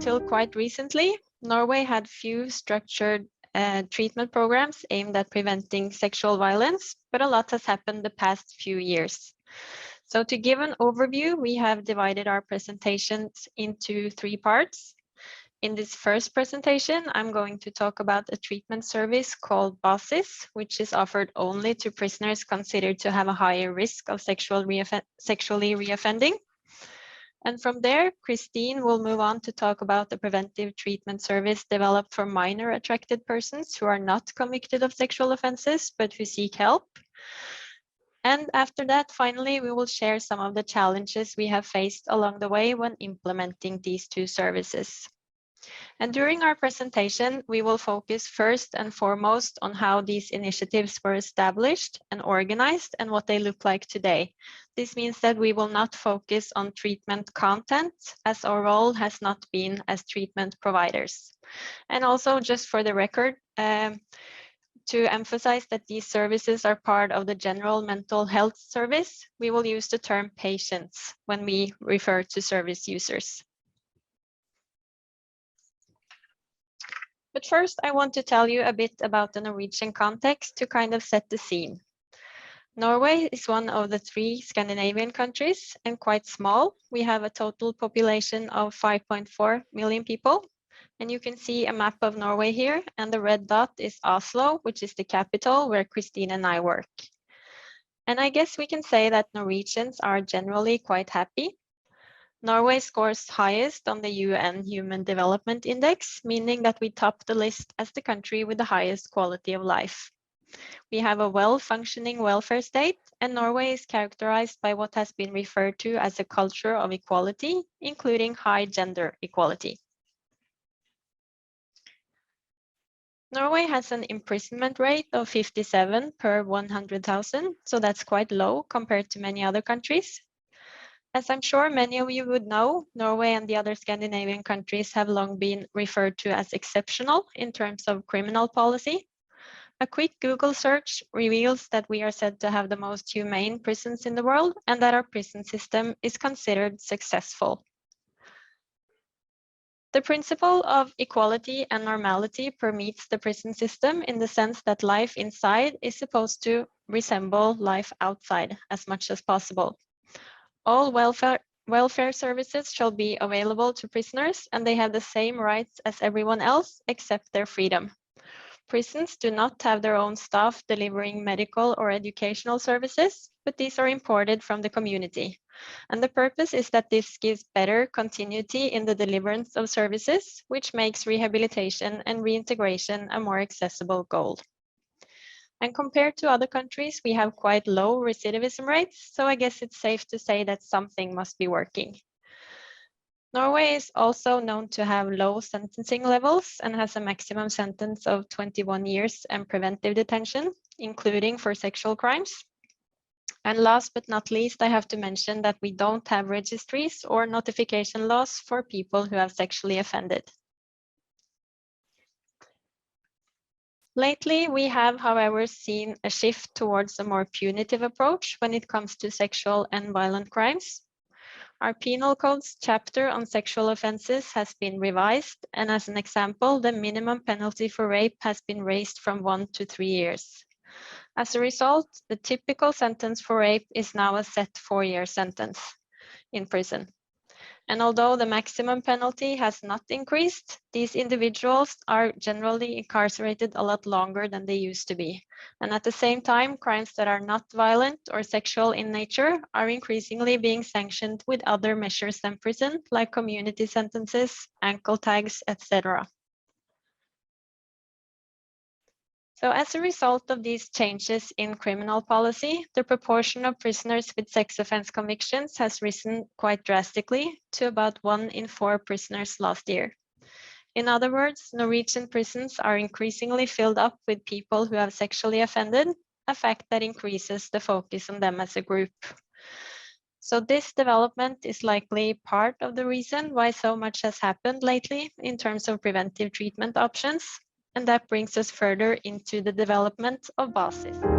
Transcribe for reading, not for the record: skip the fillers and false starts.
until quite recently, Norway had few structured treatment programs aimed at preventing sexual violence, but a lot has happened the past few years. So to give an overview, we have divided our presentations into 3 parts. In this first presentation, I'm going to talk about a treatment service called BASIS, which is offered only to prisoners considered to have a higher risk of sexually reoffending. And from there, Christine will move on to talk about the preventive treatment service developed for minor attracted persons who are not convicted of sexual offenses, but who seek help. And after that, finally, we will share some of the challenges we have faced along the way when implementing these 2 services. And during our presentation, we will focus first and foremost on how these initiatives were established and organized and what they look like today. This means that we will not focus on treatment content, as our role has not been as treatment providers. And also, just for the record, to emphasize that these services are part of the general mental health service, we will use the term patients when we refer to service users. But first, I want to tell you a bit about the Norwegian context to kind of set the scene. Norway is one of the 3 Scandinavian countries and quite small. We have a total population of 5.4 million people. And you can see a map of Norway here, and the red dot is Oslo, which is the capital where Christine and I work. And I guess we can say that Norwegians are generally quite happy. Norway scores highest on the UN Human Development Index, meaning that we top the list as the country with the highest quality of life. We have a well-functioning welfare state, and Norway is characterized by what has been referred to as a culture of equality, including high gender equality. Norway has an imprisonment rate of 57 per 100,000, so that's quite low compared to many other countries. As I'm sure many of you would know, Norway and the other Scandinavian countries have long been referred to as exceptional in terms of criminal policy. A quick Google search reveals that we are said to have the most humane prisons in the world and that our prison system is considered successful. The principle of equality and normality permeates the prison system in the sense that life inside is supposed to resemble life outside as much as possible. All welfare services shall be available to prisoners, and they have the same rights as everyone else except their freedom. Prisons do not have their own staff delivering medical or educational services, but these are imported from the community. And the purpose is that this gives better continuity in the deliverance of services, which makes rehabilitation and reintegration a more accessible goal. And compared to other countries, we have quite low recidivism rates, so I guess it's safe to say that something must be working. Norway is also known to have low sentencing levels and has a maximum sentence of 21 years and preventive detention, including for sexual crimes. And last but not least, I have to mention that we don't have registries or notification laws for people who have sexually offended. Lately, we have, however, seen a shift towards a more punitive approach when it comes to sexual and violent crimes. Our penal code's chapter on sexual offenses has been revised, and as an example, the minimum penalty for rape has been raised from 1 to 3 years. As a result, the typical sentence for rape is now a set 4-year sentence in prison. And although the maximum penalty has not increased, these individuals are generally incarcerated a lot longer than they used to be. And at the same time, crimes that are not violent or sexual in nature are increasingly being sanctioned with other measures than prison, like community sentences, ankle tags, etc. So as a result of these changes in criminal policy, the proportion of prisoners with sex offense convictions has risen quite drastically to about 1 in 4 prisoners last year. In other words, Norwegian prisons are increasingly filled up with people who have sexually offended, a fact that increases the focus on them as a group. So this development is likely part of the reason why so much has happened lately in terms of preventive treatment options. And that brings us further into the development of BASIS.